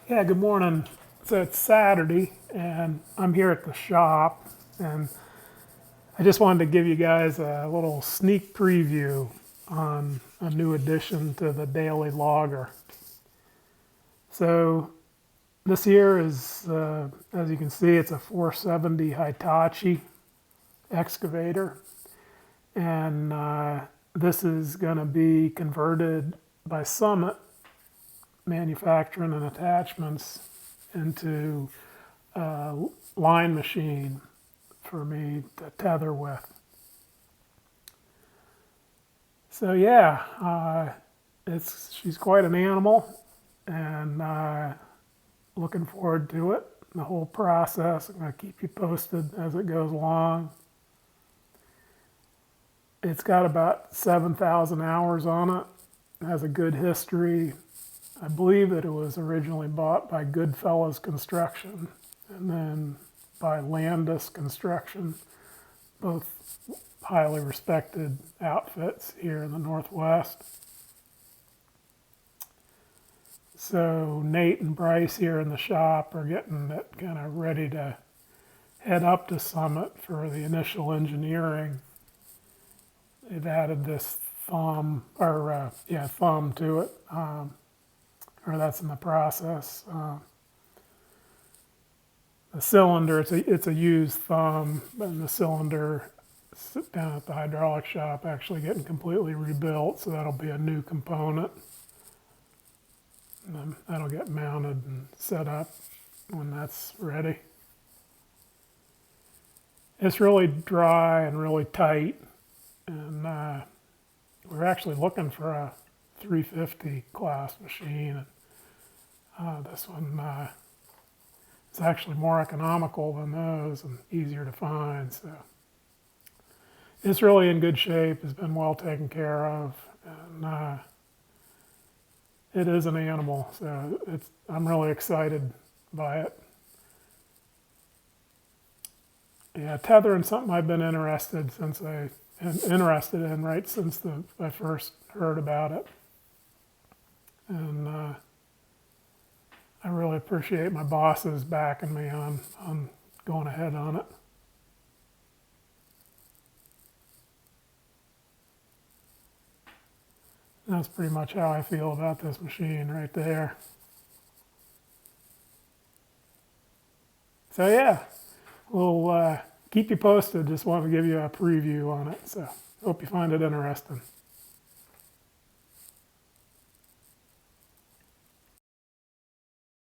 Yeah, good morning. So it's Saturday, and I'm here at the shop, and I just wanted to give you guys a little sneak preview on a new addition to the Daily Logger. So this here is, as you can see, it's a 470 Hitachi excavator, and this is going to be converted by Summit Manufacturing and Attachments into a line machine for me to tether with. So yeah, she's quite an animal, and looking forward to it. The whole process. I'm going to keep you posted as it goes along. It's got about 7,000 hours on it. It has a good history. I believe that it was originally bought by Goodfellas Construction and then by Landis Construction, both highly respected outfits here in the Northwest. So Nate and Bryce here in the shop are getting it kind of ready to head up to Summit for the initial engineering. They've added this thumb to it, or that's in the process. The cylinder, it's a used thumb, and the cylinder down at the hydraulic shop actually getting completely rebuilt, so that'll be a new component. And then that'll get mounted and set up when that's ready. It's really dry and really tight, and we're actually looking for a 350 class machine. And this one is actually more economical than those and easier to find. So it's really in good shape. It's been well taken care of, and it is an animal. So I'm really excited by it. Yeah, tethering something I've been interested in right since I first heard about it, and I really appreciate my bosses backing me on going ahead on it. That's pretty much how I feel about this machine right there. So yeah, we'll keep you posted. Just want to give you a preview on it. So hope you find it interesting.